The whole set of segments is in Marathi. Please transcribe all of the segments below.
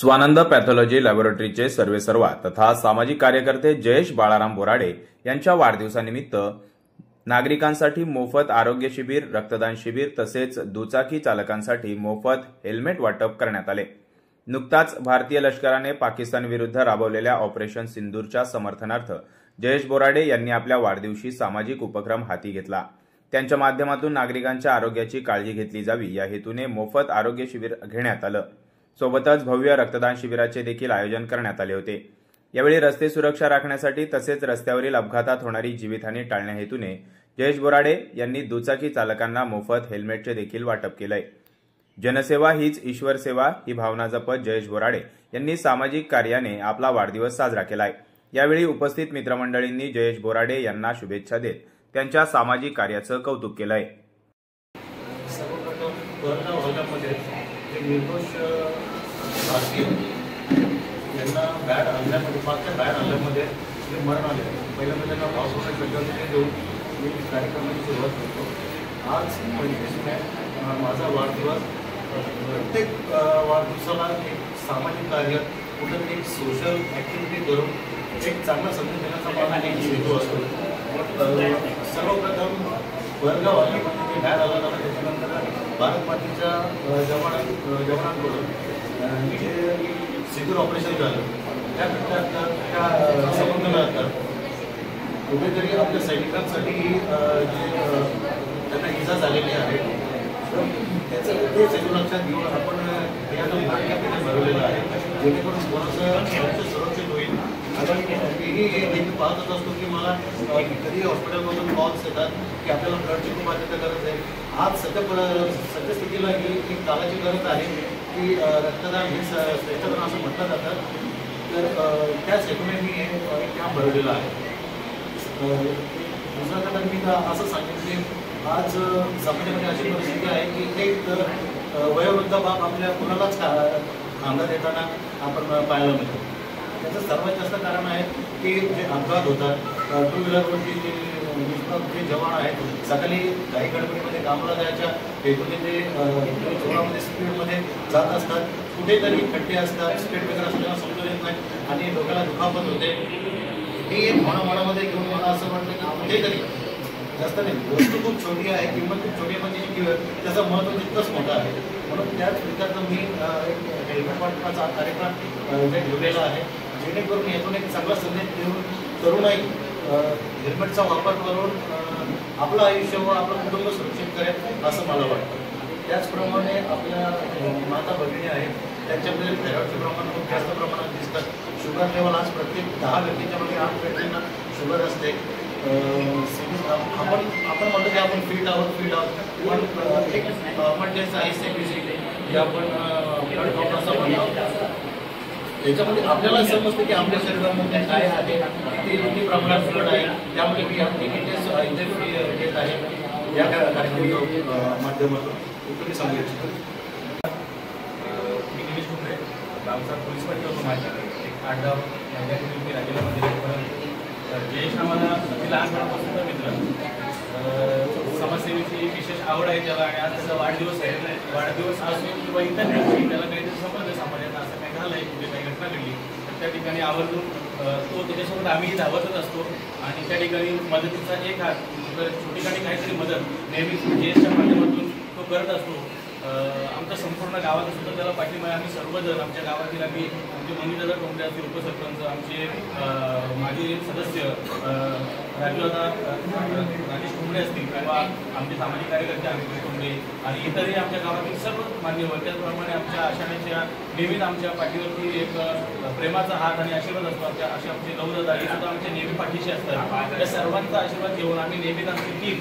स्वानंद पॅथॉलॉजी लॅबोरेटरीचे सर्वेसर्वा तथा सामाजिक कार्यकर्ते जयेश बाळाराम बोराडे यांच्या वाढदिवसानिमित्त नागरिकांसाठी मोफत आरोग्य शिबिर, रक्तदान शिबिर तसेच दुचाकी चालकांसाठी मोफत हेल्मेट वाटप करण्यात आले। नुकताच भारतीय लष्कराने पाकिस्तानविरुद्ध राबवलेल्या ऑपरेशन सिंदूरच्या समर्थनार्थ जयेश बोराडे यांनी आपल्या वाढदिवशी सामाजिक उपक्रम हाती घेतला। त्यांच्या माध्यमातून नागरिकांच्या आरोग्याची काळजी घेतली जावी या हेतूने मोफत आरोग्य शिबिर घेण्यात आलं। सोबतच भव्य रक्तदान शिबिराचे देखील आयोजन करण्यात आले होते। यावेळी रस्ते सुरक्षा राखण्यासाठी तसेच रस्त्यावरील अपघातात होणारी जीवितहानी टाळण्या हेतूने जयेश बोराडे यांनी दुचाकी चालकांना मोफत हेल्मेटचे देखील वाटप केलंय। जनसेवा हीच ईश्वर सेवा ही भावना जपत जयेश बोराडे यांनी सामाजिक कार्याने आपला वाढदिवस साजरा केलाय। यावेळी उपस्थित मित्रमंडळींनी जयेश बोराडे यांना शुभेच्छा देत त्यांच्या सामाजिक कार्याचं कौतुक केलंय। त्यांना बॅड आणल्यामध्ये मागच्या बॅड आणल्यामध्ये जे मरण आले पहिल्यांदा त्यांना वापरून श्रद्धांजली देऊन मी कार्यक्रमाची सुरुवात करतो। आज 25 मे माझा वाढदिवस। प्रत्येक वाढदिवसाला एक सामाजिक कार्य कुठं एक सोशल ॲक्टिव्हिटी करून एक चांगला संदेश देण्याचा माझा एक हेतू असतो। सर्वप्रथम वरगाव हल्ल्यामध्ये बॅड आला होता, त्याच्यानंतर भारत मातेच्या जवानांकडून जे सिंदूर ऑपरेशन झालं त्या संबंधात कुठेतरी आपल्या सैनिकांसाठी जे त्यांना इजा झालेली आहे त्याचं ते सैनिक लक्षात घेऊन आपण यातून नाट्यामध्ये भरवलेलं आहे, जेणेकरून थोडंसं सुरक्षित होईल। कारण मीही हे नेहमी पाहतच असतो की मला कधी हॉस्पिटलमधून कॉल्स येतात की आपल्याला ब्लडची खूप अत्यंत गरज आहे। आज सद्यस्थितीला ही एक काळाची गरज आहे की रक्तदान हे श्रेष्ठदान असं म्हटलं जातं, तर त्याच हेतूने मी हे कॅम्प भरवलेलं आहे। दुसरं तर मी असं सांगेन की आज समाजामध्ये अशी परिस्थिती आहे की एक वयोवृद्ध बाप आपल्या कुणालाच खांदा देताना आपण पाहायला मिळतो। त्याचं सर्वात जास्त कारण आहे की जे अपघात होतात, टू व्हीलरवरती जे जवान आहेत सकाळी काही गडबडीमध्ये कामाला जायच्या हेतूने ते जोरामध्ये स्पीडमध्ये जात असतात, कुठेतरी खड्डे असतात, स्पीड ब्रेकर असताना समजून येत नाही आणि डोक्याला दुखापत होते। ही एक मनामध्ये घेऊन मला असं वाटतं की कुठेतरी जास्त नाही, वस्तू खूप छोटी आहे, किंमत खूप छोटी आहे, म्हणजे त्याचं महत्त्व तितकंच मोठं आहे। म्हणून त्याच विचारात मी एक हेल्मेट वाटपाचा कार्यक्रम जे ठेवलेला आहे, जेणेकरून यातून एक चांगला संदेश देऊन तरुणाई हेल्मेटचा वापर करून आपलं आयुष्य व आपलं कुटुंब सुरक्षित करेल असं मला वाटतं। त्याचप्रमाणे आपल्या माता भगिनी आहेत त्यांच्यामध्ये थायरॉइडचे प्रमाण खूप जास्त प्रमाणात दिसतात। शुगर लेवल आज प्रत्येक 10 व्यक्तीच्या मध्ये 8 व्यक्तींना शुगर असते। आपण म्हणतो की आपण फिट आहोत, पण एक इमर्जन्सी ICPC आपण ब्लड काउंट म्हणतो, त्याच्यामध्ये आपल्याला समजतं की आपल्या शरीरामध्ये काय आहे, किती प्रमाणात ब्लड आहे, त्यामुळे मी टेस्ट इथे घेत आहे या कार्यक्रमाच्या माध्यमातून तुम्ही सांगू इच्छितो। मी निलेश कुंभरे गावचा पोलीस पाटील होतो, माझ्याकडे एक 8-10 महिन्यापूर्वी मी राजेलामध्ये जयेश आम्हाला लहानपणापासूनचा मित्र, समाजसेवेची विशेष आवड आहे त्याला, आणि आज त्याचा वाढदिवस आहे। वाढदिवस असो किंवा इतर दिवशी त्याला काहीतरी समजलं समाजाला असं काही झालं आहे, कुठे काही घटना घडली तर त्या ठिकाणी आवर्जून तो त्याच्यासोबत आम्ही धावतच असतो आणि त्या ठिकाणी मदतीचा एक हात, तर छोटीखानी काहीतरी मदत नेहमीच जयेशच्या माध्यमातून तो करत असतो। आमच्या संपूर्ण गावात सुद्धा त्याला पाठिंबा आहे। आम्ही सर्वजण आमच्या गावातील आम्ही आमचे मनीदादा टोंबरे असतील, उपसरपंच, आमचे माजी सदस्य राजूदादा राजेश टोंबरे असतील किंवा आमचे सामाजिक कार्यकर्ते आम्ही टोंबरे आणि इतरही आमच्या गावातील सर्व मान्यवर, त्याचप्रमाणे आमच्या आषाढ्याच्या नेहमीच आमच्या पाठीवरती एक प्रेमाचा हात आणि आशीर्वाद असतो। असे आमचे नवदादा हे सुद्धा आमच्या नेहमी पाठीशी असतात। त्या सर्वांचा आशीर्वाद घेऊन आम्ही नेहमीच आमची टीम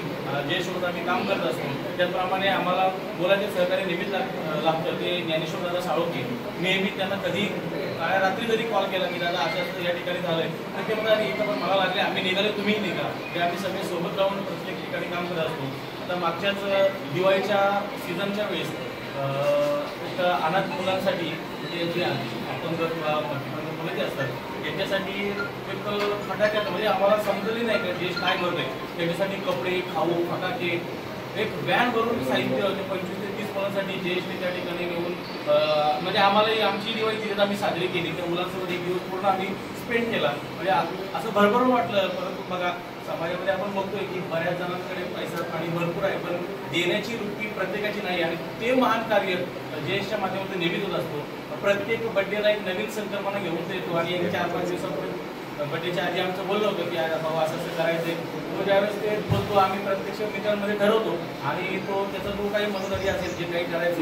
जयेशसोबत आम्ही काम करत असतो। त्याचप्रमाणे आम्हाला बोलायचे सहकार्य नेहमीच लागतं ते ज्ञानेश्वर दादा साळोखे, नेहमी त्यांना कधी रात्री जरी कॉल केला की दादा असं या ठिकाणी झालंय तर ते म्हणतात इथं पण मला लागले, आम्ही निघाले तुम्हीही निघा, ते आम्ही सगळे सोबत राहून प्रत्येक ठिकाणी काम करत असतो। आता मागच्याच दिवाळीच्या सीझनच्या वेळेस एक अनाथ मुलांसाठी जे अपंग किंवा मुलं जे असतात यांच्यासाठी एक फटाक्यात म्हणजे आम्हाला समजली नाही का देश काय करतोय, त्यांच्यासाठी कपडे, खाऊ, फटाके एक व्हॅन भरून साहित्य 25 ते 30 मुलांसाठी जयेशने त्या ठिकाणी येऊन म्हणजे आम्हालाही आमची दिवाळी तिथे आम्ही साजरी केली. त्या मुलांसोबत एक दिवस पूर्ण आम्ही स्पेंड केला. म्हणजे असं भरभरून वाटलं. परंतु बघा समाजामध्ये आपण बघतोय की बऱ्याच जणांकडे पैसा आणि भरपूर आहे, पण देण्याची वृत्ती प्रत्येकाची नाही. आणि ते महान कार्य जयेशच्या माध्यमातून नेहमीच होत असतो. प्रत्येक बड्डेला एक नवीन संकल्पना घेऊन येतो आणि एक 4-5 दिवसापूर्वी बड्डेच्या आधी आमचं बोललं होतं की बाबा असं असं करायचंय. तो ज्यावेळेस ते बोलतो आम्ही प्रत्यक्ष मित्रांमध्ये ठरवतो आणि त्याचा जो काही मनोदरी असेल जे काही करायचं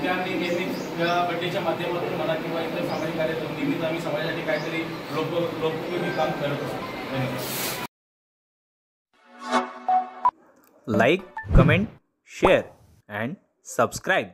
ते आम्ही नेहमीच त्या बड्डेच्या माध्यमातून म्हणा किंवा इतर सामाजिक कार्यातून नेहमीच आम्ही समाजासाठी काहीतरी लोकोपयोगी काम करत असतो. धन्यवाद. Like, comment, share and subscribe.